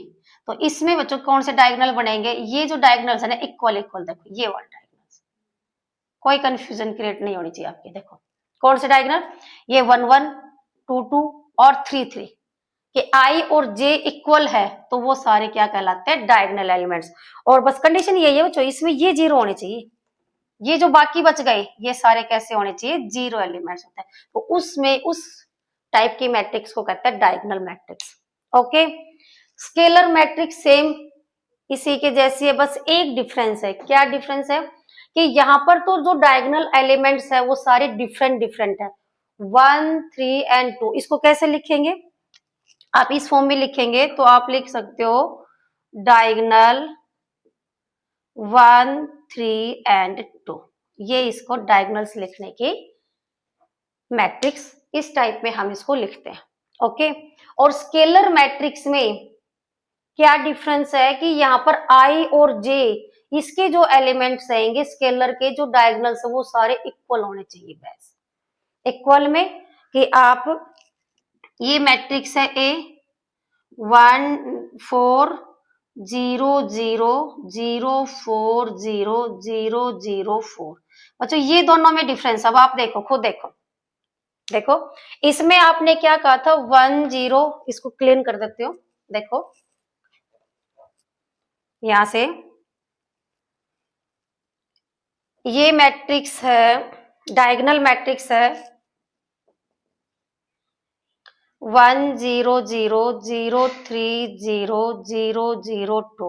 तो इसमें बच्चों कौन से डायगोनल बनेंगे, ये जो डायगोनल्स है ना इक्वल इक्वल, देखो ये वाला डायगोनल्स, कोई कंफ्यूजन क्रिएट नहीं होनी चाहिए आपके। देखो कौन से डायगोनल, ये 1 1 2 2 और 3 3 कि I और J इक्वल है तो वो सारे क्या कहलाते हैं डायगोनल एलिमेंट्स। और बस कंडीशन यही है बच्चों, इसमें ये 0 होने चाहिए, ये जो बाकी बच गए ये सारे कैसे होने चाहिए 0 एलिमेंट्स होते हैं। तो उसमें उस टाइप की मैट्रिक्स को कहते हैं diagonal matrix. Okay, scalar matrix same इसी के जैसी है, बस एक डिफरेंस है। क्या डिफरेंस है कि यहाँ पर तो जो डायगोनल एलिमेंट्स है वो सारे डिफरेंट डिफरेंट है, 1 3 एंड 2। इसको कैसे लिखेंगे, आप इस फॉर्म में लिखेंगे तो आप लिख सकते हो डायगोनल 1 3 एंड 2। ये इसको डायगोनल्स लिखने की मैट्रिक्स, इस टाइप में हम इसको लिखते हैं। ओके, और स्केलर मैट्रिक्स में क्या डिफरेंस है कि यहाँ पर आई और जे, इसके जो एलिमेंट्स रहेंगे स्केलर के, जो डायगोनल्स है वो सारे इक्वल होने चाहिए। बस इक्वल में कि आप, ये मैट्रिक्स है ए 1 4 0 0 0 4 0 0 0 4। बच्चों ये दोनों में डिफरेंस, अब आप देखो, खुद देखो, देखो इसमें आपने क्या कहा था 1 0, इसको क्लीन कर देते हो। देखो यहां से ये मैट्रिक्स है, डायगोनल मैट्रिक्स है 1 0 0 0 3 0 0 0 2।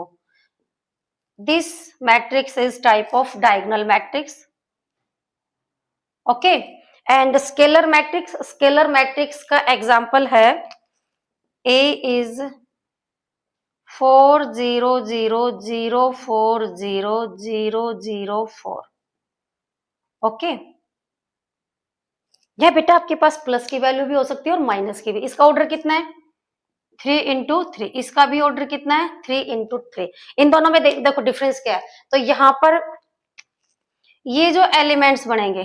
This matrix is type of diagonal matrix. Okay, and scalar matrix का example है A is 4 0 0 0 4 0 0 0 4। ओके, यह बेटा आपके पास प्लस की वैल्यू भी हो सकती है और माइनस की भी। इसका ऑर्डर कितना है 3 इंटू 3, इसका भी ऑर्डर कितना है 3 इंटू 3। इन दोनों में देखो डिफरेंस क्या है। तो यहां पर ये जो एलिमेंट्स बनेंगे,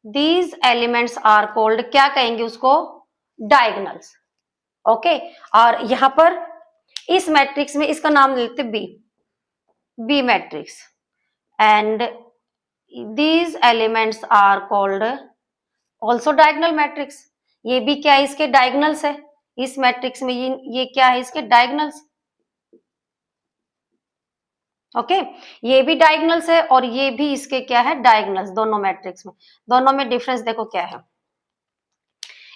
दीज एलिमेंट्स आर कॉल्ड, क्या कहेंगे उसको, डायगोनल्स। ओके, और यहां पर इस मैट्रिक्स में इसका नाम लेते B matrix, and these elements are called also diagonal matrix. ये भी क्या है, इसके डायगोनल्स है। इस मैट्रिक्स में ये क्या है, इसके डायगोनल्स। ओके, ये भी डायगोनल्स है और ये भी इसके क्या है, डायगोनल्स। दोनों मैट्रिक्स में, दोनों में डिफरेंस देखो क्या है,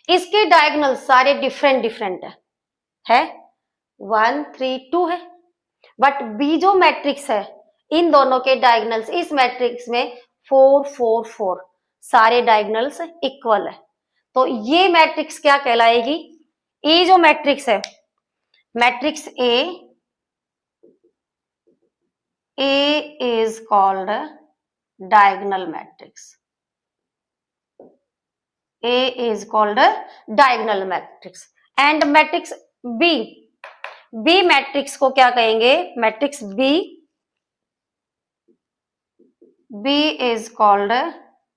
इसके डायगोनल्स सारे डिफरेंट है 1 3 2 है, बट बी जो मैट्रिक्स है, इन दोनों के डायगोनल्स इस मैट्रिक्स में 4 4 4, सारे डायगोनल्स इक्वल है। तो ये मैट्रिक्स क्या कहलाएगी, ए जो मैट्रिक्स है, matrix A is called diagonal matrix. A is called diagonal matrix. And matrix B matrix को क्या कहेंगे, matrix B is called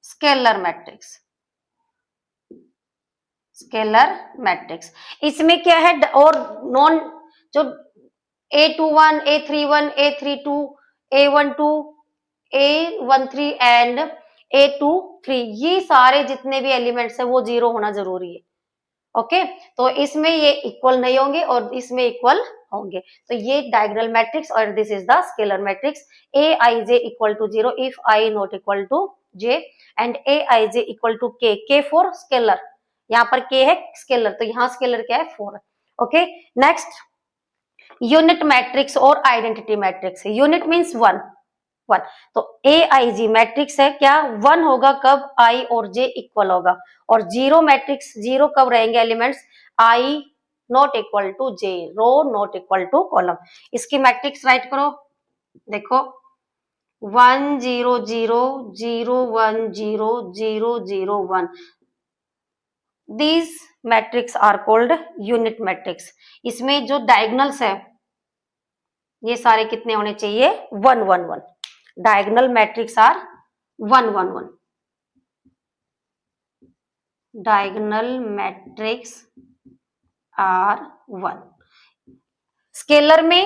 scalar matrix. Scalar matrix. इसमें क्या है, और नॉन जो A21 A31 A32 A12 A13 and A23, ये सारे जितने भी एलिमेंट्स है वो 0 होना जरूरी है। ओके, तो इसमें ये इक्वल नहीं होंगे और इसमें इक्वल होंगे। तो ये डायगोनल मैट्रिक्स और this is the scalar matrix. Aij equal to 0 if I not equal to j and Aij equal to k for scalar. यहाँ पर k है स्केलर, तो यहाँ स्केलर क्या है 4। ओके, नेक्स्ट यूनिट मैट्रिक्स और आइडेंटिटी मैट्रिक्स है। यूनिट मीन्स 1 1, तो AIG मैट्रिक्स है क्या 1 होगा कब, I और J इक्वल होगा, और 0 मैट्रिक्स 0 कब रहेंगे elements, I not equal to J, row not equal to column. इसकी मैट्रिक्स राइट करो, देखो 1 0 0 0 1 0 0 0 1, these matrix are called unit matrix. इसमें जो डायगोनल्स है ये सारे कितने होने चाहिए 1 1 1। Diagonal matrix are 1 1 1। Diagonal matrix are 1। Scalar में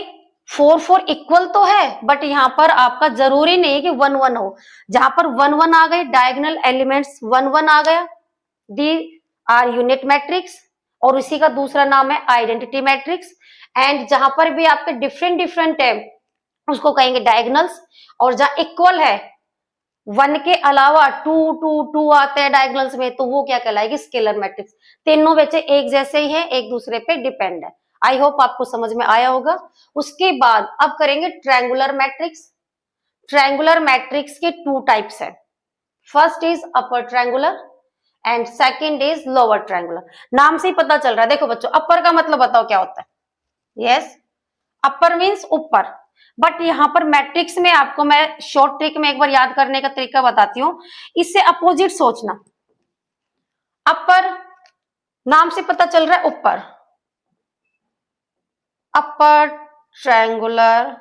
4 4 इक्वल तो है, बट यहां पर आपका जरूरी नहीं है कि 1 1 हो। जहां पर 1 1 आ गए, डायगोनल एलिमेंट्स 1 1 आ गया, दी आर यूनिट मैट्रिक्स, और इसी का दूसरा नाम है आइडेंटिटी मैट्रिक्स। एंड जहां पर भी आपके डिफरेंट है उसको कहेंगे डायगोनल्स, और जहां इक्वल है 1 के अलावा 2 2 2 आते हैं डायगोनल्स में, तो वो क्या कहलाएगी स्केलर मैट्रिक्स। तीनों वैसे एक जैसे ही है, एक दूसरे पे डिपेंड है। आई होप आपको समझ में आया होगा। उसके बाद अब करेंगे ट्रायंगुलर मैट्रिक्स। ट्रायंगुलर मैट्रिक्स के 2 टाइप्स है, first is upper triangular and second is lower triangular. नाम से ही पता चल रहा है। देखो बच्चों, अपर का मतलब बताओ क्या होता है। यस, अपर मीन्स ऊपर, बट यहाँ पर मैट्रिक्स में आपको मैं शॉर्ट ट्रिक में एक बार याद करने का तरीका बताती हूँ। इससे अपोजिट सोचना। अपर नाम से पता चल रहा है ऊपर, अपर ट्रायंगुलर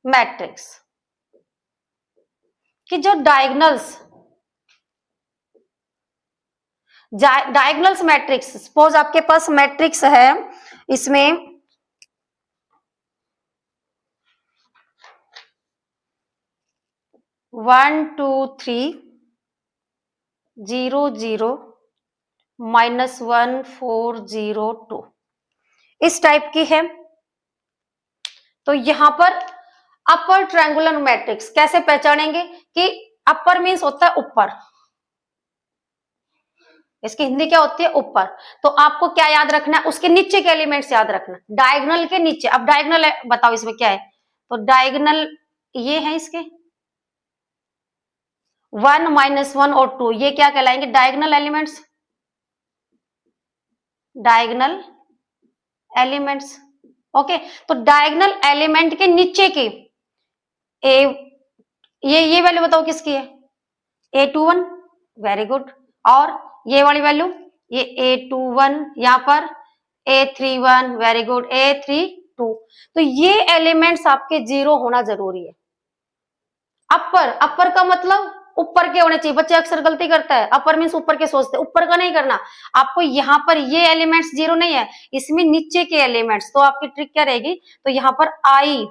मैट्रिक्स कि जो डायगोनल्स मैट्रिक्स, सपोज आपके पास मैट्रिक्स है, इसमें 1 2 3 0 0 -1 4 0 2 इस टाइप की है। तो यहां पर अपर ट्रायंगुलर मैट्रिक्स कैसे पहचानेंगे कि अपर मीन्स होता है ऊपर, इसकी हिंदी क्या होती है ऊपर। तो आपको क्या याद रखना है, उसके नीचे के एलिमेंट्स याद रखना, डायगोनल के नीचे। अब डायगोनल है, बताओ इसमें क्या है, तो डायगोनल ये है इसके 1 -1 और 2, ये क्या कहलाएंगे diagonal elements, diagonal elements. Okay, तो डायगोनल एलिमेंट के नीचे की ये वैल्यू बताओ किसकी है, A21, वेरी गुड। और ये वाली वैल्यू ये A21, यहाँ पर A31, वेरी गुड, A32। तो ये एलिमेंट्स आपके 0 होना जरूरी है। अपर का मतलब ऊपर के होने चाहिए, बच्चे अक्सर गलती करता है, अपर मीन्स ऊपर के सोचते, ऊपर का नहीं करना आपको। यहाँ पर ये एलिमेंट्स 0 नहीं है, इसमें नीचे के एलिमेंट्स। तो आपकी ट्रिक क्या रहेगी, तो यहाँ पर आई,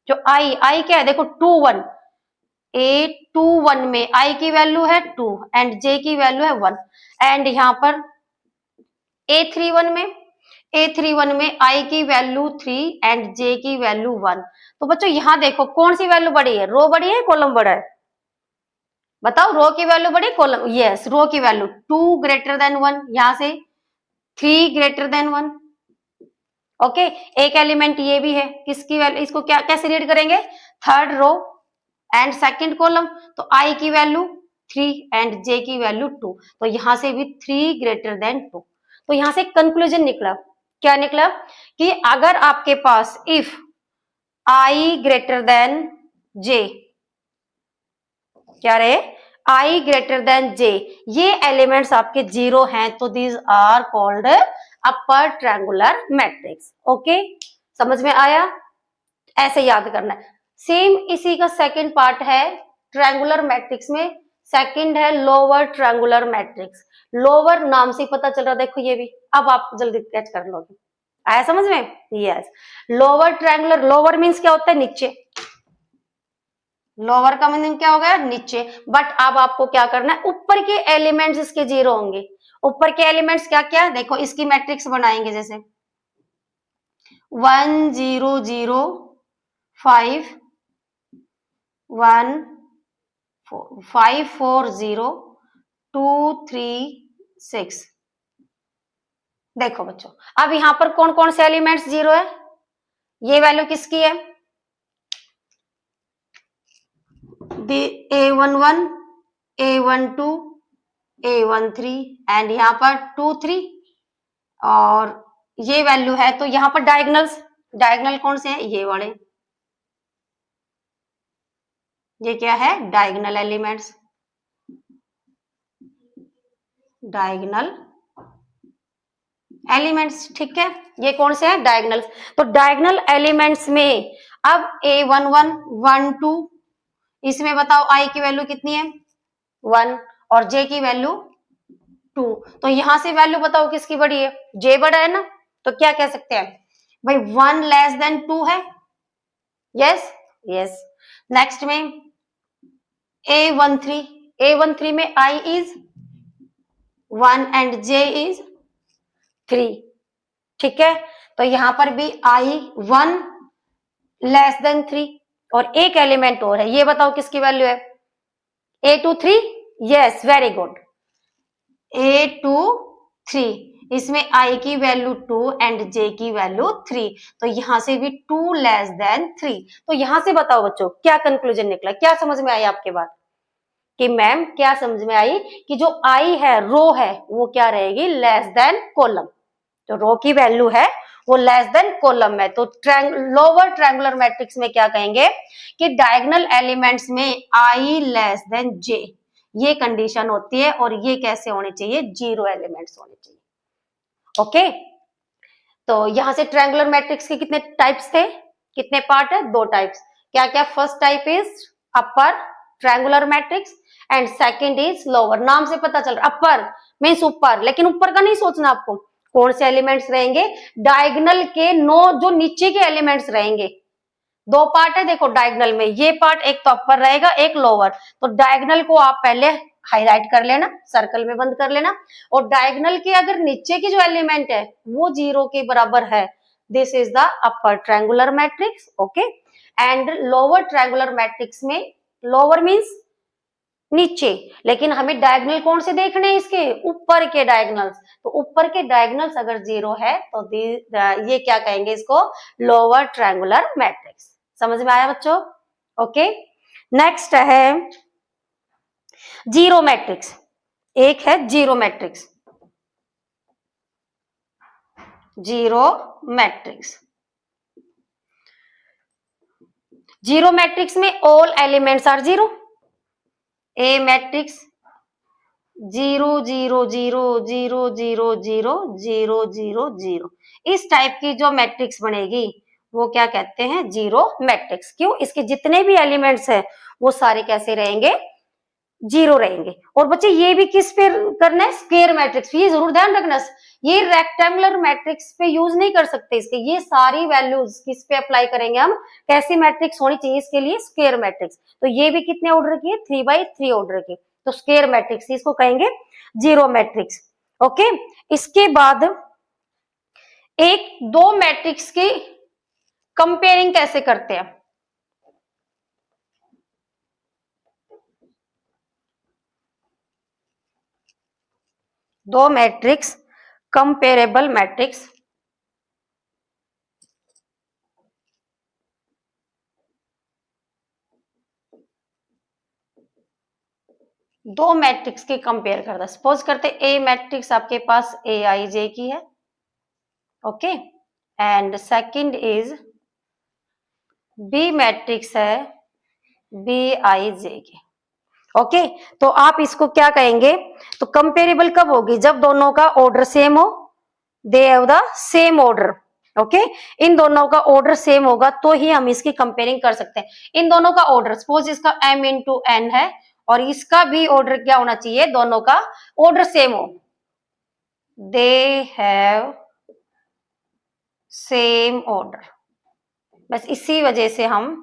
जो आई क्या है देखो 2 1, A21 में आई की वैल्यू है 2 एंड जे की वैल्यू है 1, एंड यहाँ पर A31 में आई की वैल्यू 3 एंड जे की वैल्यू 1। तो बच्चों यहाँ देखो कौन सी वैल्यू बड़ी है, रो बड़ी है कॉलम बड़ा है, बताओ रो की वैल्यू बड़ी कॉलम, यस रो की वैल्यू 2 ग्रेटर देन 1, यहां से 3 ग्रेटर देन 1। ओके, एक एलिमेंट ये भी है, किसकी वैल्यू, इसको क्या कैसे रीड करेंगे, third row and second column. तो आई की वैल्यू 3 एंड जे की वैल्यू 2, तो यहां से भी 3 ग्रेटर देन 2। तो यहां से कंक्लूजन निकला, क्या निकला कि अगर आपके पास इफ आई ग्रेटर देन जे, क्या रहे, आई ग्रेटर देन जे, ये एलिमेंट्स आपके 0 हैं, तो these are called upper triangular matrix. Okay, समझ में आया, ऐसे याद करना है। सेम इसी का सेकंड पार्ट है ट्रायंगुलर मैट्रिक्स में, सेकंड है लोअर ट्रायंगुलर मैट्रिक्स। लोअर नाम से पता चल रहा, देखो ये भी, अब आप जल्दी कैच कर लोगे, आया समझ में, yes. Lower triangular, lower means क्या होता है नीचे, लोअर का मीनिंग क्या होगा नीचे, बट अब आपको क्या करना है, ऊपर के एलिमेंट्स इसके 0 होंगे। ऊपर के एलिमेंट्स क्या क्या, देखो इसकी मैट्रिक्स बनाएंगे, जैसे 1 0 0 5 1 5 4 0 2 3 6। देखो बच्चों, अब यहां पर कौन कौन से एलिमेंट्स 0 है, ये वैल्यू किसकी है, A11 A12 A13 एंड यहाँ पर 2 3, और ये वैल्यू है। तो यहाँ पर डायगोनल्स, डायगोनल कौन से हैं, ये वाले, ये क्या है डायगोनल एलिमेंट्स, डायगोनल एलिमेंट्स, ठीक है, ये कौन से हैं डायगोनल्स। तो डायगोनल एलिमेंट्स में अब A11 1 2, इसमें बताओ आई की वैल्यू कितनी है 1 और जे की वैल्यू 2। तो यहां से वैल्यू बताओ किसकी बड़ी है, जे बड़ा है ना, तो क्या कह सकते हैं भाई 1 लेस देन 2 है, यस यस। नेक्स्ट में A13 में I is 1 and j is 3, ठीक है। तो यहां पर भी आई 1 लेस देन 3, और एक एलिमेंट और है, ये बताओ किसकी वैल्यू है, A23, yes very good, A23, इसमें I की वैल्यू 2 एंड J की वैल्यू 3, तो यहां से भी 2 लेस देन 3। तो यहां से बताओ बच्चों क्या कंक्लूजन निकला, क्या समझ में आई आपके बात, कि मैम क्या समझ में आई कि जो I है रो है वो क्या रहेगी लेस देन कॉलम, जो रो की वैल्यू है वो लेस देन कॉलम है। तो लोअर ट्रायंगुलर मैट्रिक्स में क्या कहेंगे कि डायगोनल एलिमेंट्स में i लेस देन j, ये कंडीशन होती है। और ये कैसे होने चाहिए, 0 एलिमेंट्स होने चाहिए। ओके, तो यहां से ट्रायंगुलर मैट्रिक्स के कितने टाइप्स थे, कितने पार्ट है, 2 टाइप्स। क्या क्या, first type is upper triangular matrix and second is lower. नाम से पता चल रहा, अपर मींस ऊपर, लेकिन ऊपर का नहीं सोचना आपको, कौन से एलिमेंट्स रहेंगे, डायगोनल के 9 जो नीचे के एलिमेंट्स रहेंगे। 2 पार्ट है देखो डायगोनल में, ये पार्ट एक तो अपर रहेगा, एक लोअर। तो डायगोनल को आप पहले हाईलाइट कर लेना, सर्कल में बंद कर लेना। और डायगोनल के अगर नीचे की जो एलिमेंट है वो 0 के बराबर है, this is the upper triangular matrix. Okay, and lower triangular matrix में, लोअर मींस नीचे, लेकिन हमें डायगोनल कौन से देखने हैं, इसके ऊपर के डायगोनल्स। तो ऊपर के डायगोनल्स अगर 0 है तो ये क्या कहेंगे, इसको लोअर ट्रायंगुलर मैट्रिक्स। समझ में आया बच्चों? ओके, नेक्स्ट है जीरो मैट्रिक्स। एक है zero matrix, zero matrix. Zero matrix में all elements are 0, a matrix 0 0 0 0 0 0 0 0 0, इस टाइप की जो मैट्रिक्स बनेगी वो क्या कहते हैं, जीरो मैट्रिक्स। क्यों, इसके जितने भी एलिमेंट्स हैं वो सारे कैसे रहेंगे, 0 रहेंगे। और बच्चे ये भी किस पे करना है, स्क्वायर मैट्रिक्स, ये जरूर ध्यान रखना, ये रेक्टेंगुलर मैट्रिक्स पे यूज नहीं कर सकते इसके, ये सारी वैल्यूज किस पे अप्लाई करेंगे हम, कैसी मैट्रिक्स होनी चाहिए इसके लिए, स्क्वायर मैट्रिक्स। तो ये भी कितने ऑर्डर की है, 3x3 ऑर्डर की, तो स्क्वायर मैट्रिक्स, इसको कहेंगे जीरो मैट्रिक्स। ओके, इसके बाद एक दो मैट्रिक्स की कंपेयरिंग कैसे करते हैं, दो मैट्रिक्स कंपेरेबल मैट्रिक्स, दो मैट्रिक्स की कंपेयर करता। सपोज करते ए मैट्रिक्स आपके पास ए आई जे की है, okay, and second is B matrix है बी आई जे की। ओके, तो आप इसको क्या कहेंगे, तो कंपेरेबल कब होगी, जब दोनों का ऑर्डर सेम हो, they have the same order. Okay, इन दोनों का ऑर्डर सेम होगा तो ही हम इसकी कंपेयरिंग कर सकते हैं। इन दोनों का ऑर्डर, सपोज इसका m इंटू एन है और इसका भी ऑर्डर क्या होना चाहिए, दोनों का ऑर्डर सेम हो, दे हैव सेम ऑर्डर। बस इसी वजह से हम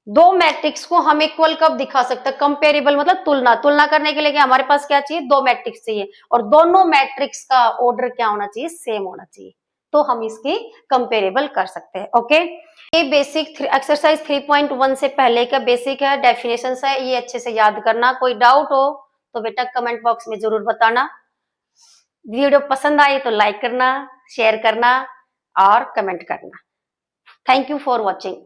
दो मैट्रिक्स को हम इक्वल कब दिखा सकते हैं, कंपेरेबल मतलब तुलना, तुलना करने के लिए कि हमारे पास क्या चाहिए, दो मैट्रिक्स चाहिए और दोनों मैट्रिक्स का ऑर्डर क्या होना चाहिए, सेम होना चाहिए, तो हम इसकी कंपेरेबल कर सकते हैं। ओके, ये बेसिक एक्सरसाइज 3.1 से पहले का बेसिक है, डेफिनेशन है, ये अच्छे से याद करना। कोई डाउट हो तो बेटा कमेंट बॉक्स में जरूर बताना। वीडियो पसंद आई तो लाइक करना, शेयर करना और कमेंट करना। Thank you for watching.